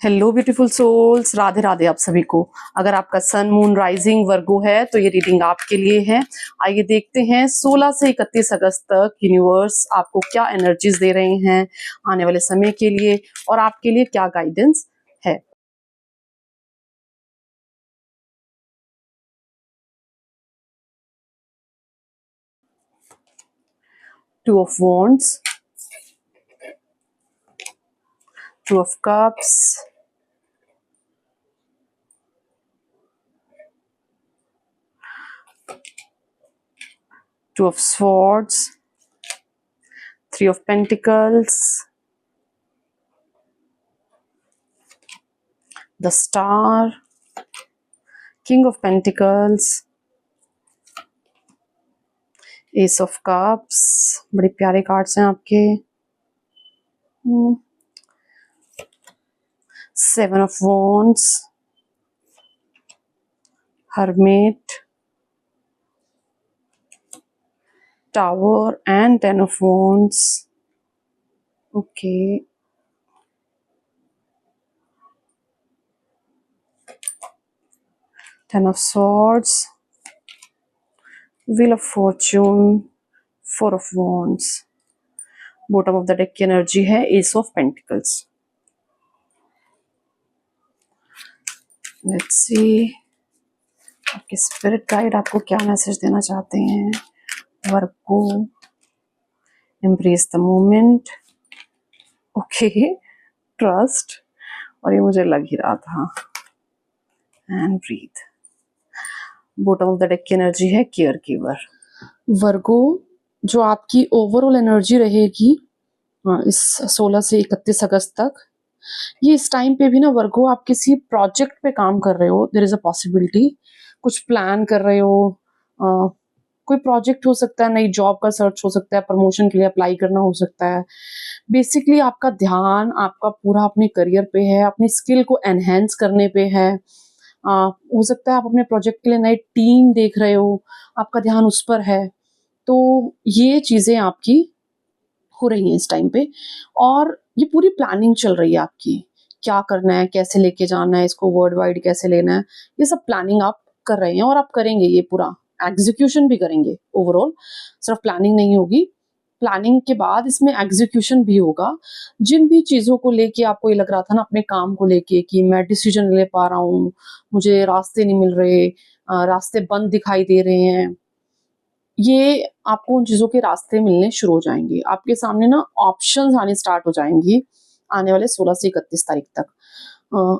Hello beautiful souls, Radhe Radhe आप सभी को। अगर आपका सन मून राइजिंग वर्गो है तो ये रीडिंग आपके लिए है। आइए देखते हैं 16 से 31 अगस्त तक यूनिवर्स आपको क्या एनर्जीज दे रहे हैं आने वाले समय के लिए और आपके लिए क्या गाइडेंस है। Two of wands, two of cups, two of swords, three of pentacles, the star, king of pentacles, S of cups. बड़े प्यारे कार्ड्स हैं आपके। Seven of wands, hermit, tower and 10 of wands. Okay, 10 of swords, wheel of fortune, 4 of wands. Bottom of the deck की energy है S of pentacles. Let's see आपके spirit guide आपको क्या message देना चाहते हैं। वर्क को embrace the moment, okay, trust, और ये मुझे लग ही रहा था, and breathe. Bottom of the deck की एनर्जी है केयर गिवर। वर्गो, जो आपकी ओवरऑल एनर्जी रहेगी इस 16 से 31 अगस्त तक, ये इस टाइम पे भी ना वर्गो आप किसी प्रोजेक्ट पे काम कर रहे हो। देयर इज अ पॉसिबिलिटी कुछ प्लान कर रहे हो। कोई प्रोजेक्ट हो सकता है, नई जॉब का सर्च हो सकता है, प्रमोशन के लिए अप्लाई करना हो सकता है। बेसिकली आपका ध्यान आपका पूरा अपने करियर पे है, अपनी स्किल को एनहेंस करने पे है। हो सकता है आप अपने प्रोजेक्ट के लिए नई टीम देख रहे हो, आपका ध्यान उस पर है। तो ये चीज़ें आपकी हो रही हैं इस टाइम पे, और ये पूरी प्लानिंग चल रही है आपकी। क्या करना है, कैसे लेके जाना है, इसको वर्ल्ड वाइड कैसे लेना है, ये सब प्लानिंग आप कर रहे हैं और आप करेंगे। ये पूरा एग्जीक्यूशन भी करेंगे। ओवरऑल सिर्फ प्लानिंग नहीं होगी, प्लानिंग के बाद इसमें एग्जीक्यूशन भी होगा। जिन भी चीज़ों को लेके आपको ये लग रहा था ना अपने काम को लेके कि मैं डिसीजन ले पा रहा हूँ, मुझे रास्ते नहीं मिल रहे, रास्ते बंद दिखाई दे रहे हैं, ये आपको उन चीज़ों के रास्ते मिलने शुरू हो जाएंगे। आपके सामने ना ऑप्शंस आने स्टार्ट हो जाएंगी आने वाले 16 से 31 तारीख तक।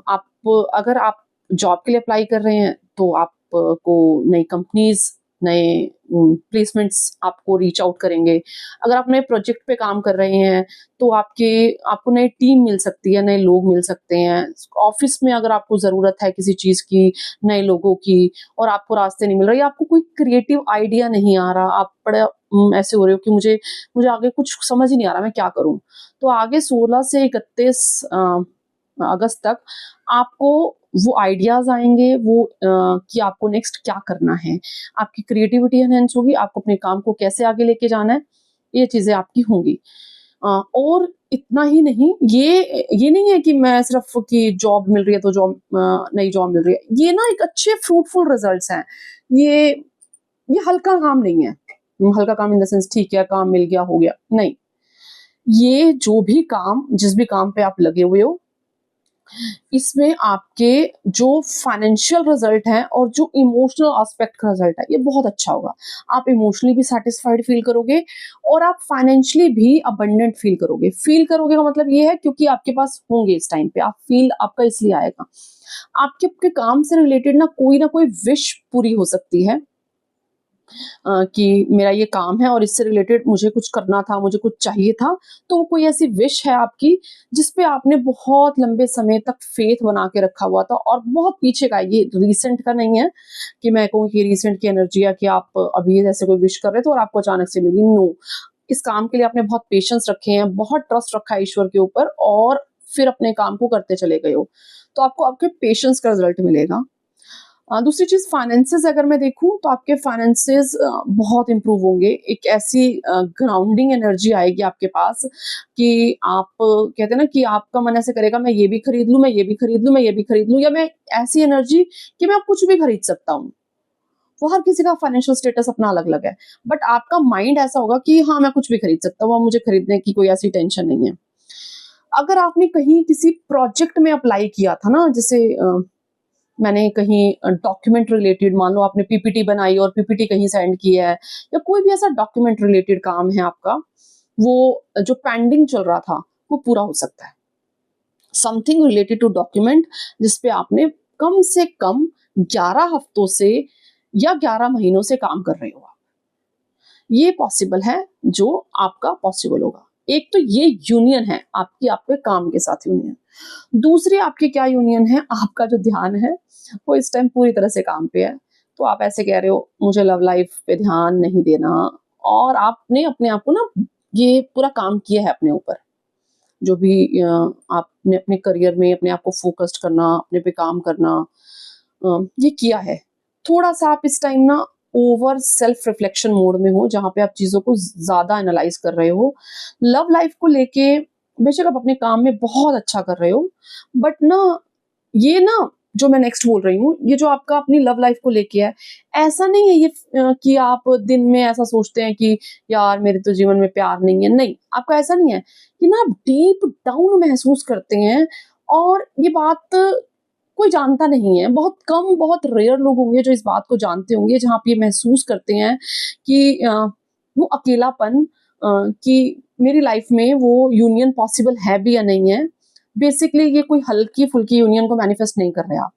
आप अगर आप जॉब के लिए अप्लाई कर रहे हैं तो आपको नई कंपनीज, नए प्लेसमेंट्स आपको रीच आउट करेंगे। अगर आप नए प्रोजेक्ट पे काम कर रहे हैं तो आपको नई टीम मिल सकती है, नए लोग मिल सकते हैं। ऑफिस में अगर आपको ज़रूरत है किसी चीज़ की, नए लोगों की, और आपको रास्ते नहीं मिल रहे या आपको कोई क्रिएटिव आइडिया नहीं आ रहा, आप बड़े ऐसे हो रहे हो कि मुझे आगे कुछ समझ ही नहीं आ रहा मैं क्या करूं, तो आगे 16 से 31 अगस्त तक आपको वो आइडियाज आएंगे, वो कि आपको नेक्स्ट क्या करना है। आपकी क्रिएटिविटी एनहेंस होगी, आपको अपने काम को कैसे आगे लेके जाना है, ये चीजें आपकी होंगी। और इतना ही नहीं, ये नहीं है कि मैं सिर्फ कि जॉब मिल रही है तो नई जॉब मिल रही है। ये ना एक अच्छे फ्रूटफुल रिजल्ट्स हैं। ये ये हल्का काम नहीं है। हल्का काम इन द सेंस ठीक है काम मिल गया हो गया, नहीं। ये जो भी काम, जिस भी काम पे आप लगे हुए हो, इसमें आपके जो फाइनेंशियल रिजल्ट है और जो इमोशनल एस्पेक्ट का रिजल्ट है, ये बहुत अच्छा होगा। आप इमोशनली भी सेटिस्फाइड फील करोगे और आप फाइनेंशियली भी अबंडेंट फील करोगे का मतलब ये है क्योंकि आपके पास होंगे इस टाइम पे। आप फील आपका इसलिए आएगा, आपके काम से रिलेटेड ना कोई विश पूरी हो सकती है। कि मेरा ये काम है और इससे रिलेटेड मुझे कुछ करना था, मुझे कुछ चाहिए था, तो वो कोई ऐसी विश है आपकी जिस पे आपने बहुत लंबे समय तक फेथ बना के रखा हुआ था और बहुत पीछे का है। ये रीसेंट का नहीं है कि मैं कहूँ कि रीसेंट की एनर्जी है कि आप अभी जैसे कोई विश कर रहे थे और आपको अचानक से मिली। नो, इस काम के लिए आपने बहुत पेशेंस रखे हैं, बहुत ट्रस्ट रखा है ईश्वर के ऊपर, और फिर अपने काम को करते चले गए हो, तो आपको आपके पेशेंस का रिजल्ट मिलेगा। दूसरी चीज़ फाइनेंसेस अगर मैं देखूँ तो आपके फाइनेंसेस बहुत इम्प्रूव होंगे। एक ऐसी ग्राउंडिंग एनर्जी आएगी आपके पास कि आप कहते हैं ना कि आपका मन ऐसे करेगा मैं ये भी खरीद लूँ, मैं ये भी खरीद लूँ, मैं ये भी खरीद लूँ, या मैं ऐसी एनर्जी कि मैं अब कुछ भी खरीद सकता हूँ। वो हर किसी का फाइनेंशियल स्टेटस अपना अलग-अलग है। बट आपका माइंड ऐसा होगा कि हाँ, मैं कुछ भी खरीद सकता हूँ, अब मुझे खरीदने की कोई ऐसी टेंशन नहीं है। अगर आपने कहीं किसी प्रोजेक्ट में अप्लाई किया था ना, जैसे मैंने कहीं डॉक्यूमेंट रिलेटेड, मान लो आपने पीपीटी बनाई और पीपीटी कहीं सेंड की है, या कोई भी ऐसा डॉक्यूमेंट रिलेटेड काम है आपका, वो जो पेंडिंग चल रहा था, वो पूरा हो सकता है। समथिंग रिलेटेड टू डॉक्यूमेंट जिस पे आपने कम से कम 11 हफ्तों से या 11 महीनों से काम कर रहे हो आप। ये पॉसिबल है जो आपका पॉसिबल होगा। एक तो ये यूनियन है आपकी आपके काम के साथ यूनियन। दूसरी आपकी क्या यूनियन है, आपका जो ध्यान है वो इस टाइम पूरी तरह से काम पे है। तो आप ऐसे कह रहे हो मुझे लव लाइफ पे ध्यान नहीं देना, और आपने अपने आप को ना ये पूरा काम किया है अपने ऊपर। जो भी आपने अपने करियर में अपने आप को फ़ोकस्ड करना, अपने पे काम करना, ये किया है। थोड़ा-सा आप इस टाइम ना ओवर सेल्फ रिफ्लेक्शन मोड में हो, जहाँ पे आप चीज़ों को ज़्यादा एनालाइज़ कर रहे हो। लव लाइफ़ को लेके बेशक आप अपने काम में बहुत अच्छा कर रहे हो, बट ना ये ना जो मैं नेक्स्ट बोल रही हूँ, ये जो आपका अपनी लव लाइफ़ को लेके है, ऐसा नहीं है ये कि आप दिन में ऐसा सोचते हैं कि यार मेरे तो जीवन में प्यार नहीं है, नहीं, आपका ऐसा नहीं है। ये ना आप डीप डाउन महसूस करते हैं, और ये बात कोई जानता नहीं है। बहुत कम, बहुत रेयर लोग होंगे जो इस बात को जानते होंगे, जहाँ आप ये महसूस करते हैं कि वो अकेलापन, कि मेरी लाइफ में वो यूनियन पॉसिबल है भी या नहीं है। बेसिकली ये कोई हल्की-फुल्की यूनियन को मैनिफेस्ट नहीं कर रहे आप।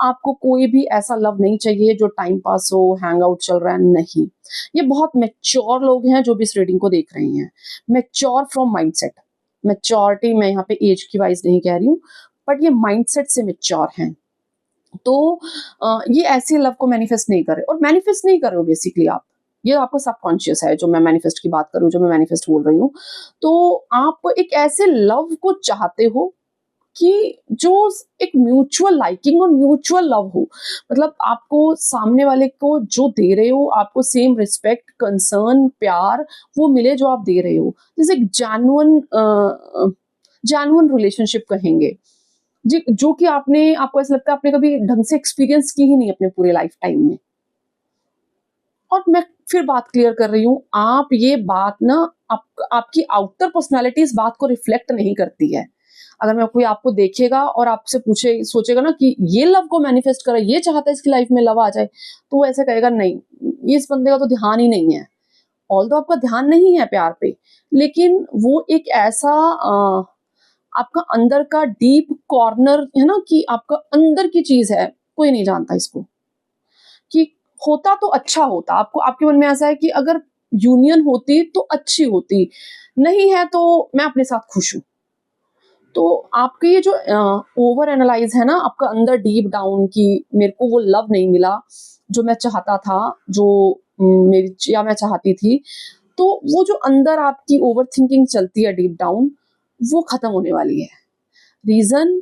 आपको कोई भी ऐसा लव नहीं चाहिए जो टाइम पास हो, हैंग आउट चल रहा है, नहीं। ये बहुत मैच्योर लोग हैं जो भी इस रीडिंग को देख रहे हैं। Mature from mindset. मैच्योरिटी मैं यहाँ पे ऐज की वाइज़ नहीं कह रही हूँ, बट ये माइंडसेट से मैच्योर हैं। तो ये ऐसी लव को मैनिफेस्ट नहीं कर रहे, और मैनिफेस्ट नहीं कर रहे हो बेसिकली आप। ये आपका सबकॉन्शियस है जो मैं मैनिफेस्ट की बात कर रही हूँ, जो मैं मैनिफेस्ट बोल रही हूँ। तो आप एक ऐसे लव को चाहते हो कि जो एक म्यूचुअल लाइकिंग और म्यूचुअल लव हो। मतलब आपको सामने वाले को जो दे रहे हो, आपको सेम रिस्पेक्ट, कंसर्न, प्यार वो मिले जो आप दे रहे हो। जैसे एक जेन्युइन रिलेशनशिप कहेंगे। जी, जो कि आपको ऐसा लगता है आपने कभी ढंग से एक्सपीरियंस की ही नहीं अपने पूरे लाइफ टाइम में। और मैं फिर बात क्लियर कर रही हूँ, आप ये बात ना आपकी आउटर पर्सनैलिटी इस बात को रिफ्लेक्ट नहीं करती है। अगर मैं कोई आपको देखेगा और आपसे पूछे सोचेगा ना कि ये लव को मैनिफेस्ट करे, ये चाहता है इसकी लाइफ में लव आ जाए, तो वो ऐसे कहेगा नहीं, ये इस बंदे का तो ध्यान ही नहीं है। ऑल्दो आपका ध्यान नहीं है प्यार पे, लेकिन वो एक ऐसा आपका अंदर का डीप कॉर्नर है ना, कि आपका अंदर की चीज़ है, कोई नहीं जानता इसको। कि होता तो अच्छा होता, आपको आपके मन में ऐसा है कि अगर यूनियन होती तो अच्छी होती, नहीं है तो मैं अपने साथ खुश हूँ। तो आपके ये जो ओवर एनालाइज़ है ना आपका अंदर डीप डाउन, कि मेरे को वो लव नहीं मिला, जो मैं चाहता था, जो मेरी या मैं चाहती थी, तो वो जो अंदर आपकी ओवरथिंकिंग चलती है डीप डाउन, वो खत्म होने वाली है। रीज़न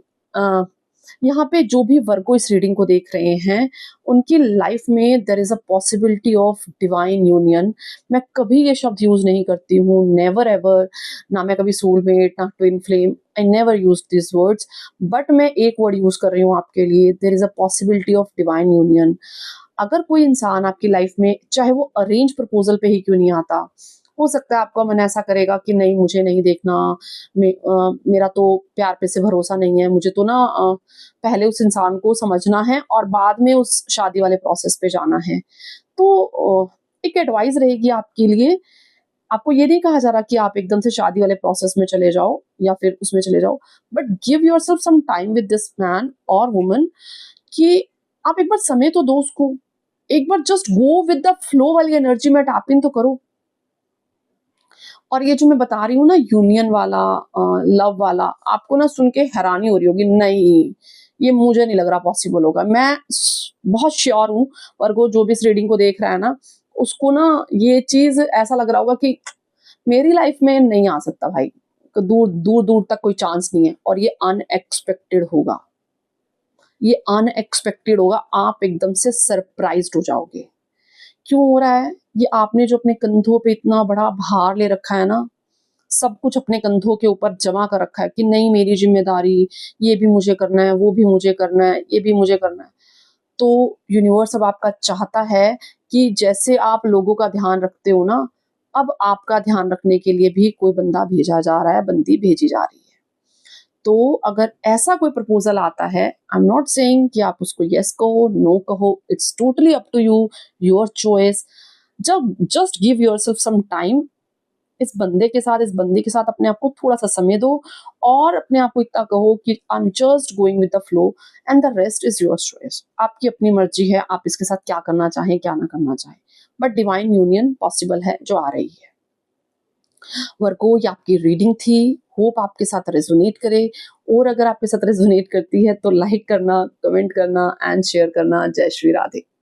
यहाँ पे जो भी वर्गो इस रीडिंग को देख रहे हैं, उनकी लाइफ में there is a possibility of divine union. मैं कभी ये शब्द यूज़ नहीं करती हूँ, नेवर एवर, ना मैं कभी सोलमेट, ना twin flame, I never used these words, but मैं एक वर्ड यूज़ कर रही हूँ आपके लिए, there is a possibility of divine union. अगर कोई इंसान आपकी लाइफ में, चाहे वो अरेंज प्रपोज़ल पे ही क्यों नहीं आता, हो सकता है आपका मन ऐसा करेगा कि नहीं मुझे नहीं देखना, मेरा तो प्यार पे से भरोसा नहीं है, मुझे तो ना पहले उस इंसान को समझना है और बाद में उस शादी वाले प्रोसेस पे जाना है। तो एक एडवाइस रहेगी आपके लिए, आपको ये नहीं कहा जा रहा कि आप एकदम से शादी वाले प्रोसेस में चले जाओ या फिर उसमें चले जाओ, but give yourself some time with this man और वुमन, कि आप एक बार समय तो दो उसको। एक बार just go with the flow वाली एनर्जी में टैप इन तो करो। और ये जो मैं बता रही हूँ ना यूनियन वाला, लव वाला, आपको ना सुन के हैरानी हो रही होगी, नहीं, ये मुझे नहीं लग रहा पॉसिबल होगा। मैं बहुत श्योर हूँ, और वो जो भी इस रीडिंग को देख रहा है ना, उसको ना ये चीज़ ऐसा लग रहा होगा कि मेरी लाइफ में नहीं आ सकता भाई, दूर दूर दूर तक कोई चांस नहीं है, और ये अनएक्सपेक्टेड होगा। ये अनएक्सपेक्टेड होगा, आप एकदम से सरप्राइज्ड हो जाओगे। क्यों हो रहा है? ये आपने जो अपने कंधों पे इतना बड़ा भार ले रखा है ना, सब कुछ अपने कंधों के ऊपर जमा कर रखा है कि नहीं मेरी ज़िम्मेदारी, ये भी मुझे करना है, वो भी मुझे करना है, ये भी मुझे करना है। तो यूनिवर्स अब आपका चाहता है कि जैसे आप लोगों का ध्यान रखते हो ना, अब आपका ध्यान रखने के लिए भी कोई बंदा भेजा जा रहा है, बंदी भेजी जा रही है। तो अगर ऐसा कोई प्रपोज़ल आता है, आई एम नॉट सेइंग कि आप उसको येस कहो, नो कहो, it's totally up to you, your choice. जब just give yourself some time, इस बंदे के साथ, इस बंदी के साथ अपने आप को थोड़ा-सा समय दो और अपने आप को इतना कहो कि I am just going with the flow and the rest is your choice. आपकी अपनी मर्ज़ी है, आप इसके साथ क्या करना चाहें, क्या ना करना चाहें। बट डिवाइन यूनियन पॉसिबल है जो आ रही है। वर्गो, ये आपकी रीडिंग थी, होप आपके साथ रेजोनेट करे, और अगर आपके साथ रेजोनेट करती है तो लाइक करना, कमेंट करना एंड शेयर करना। जय श्री राधे।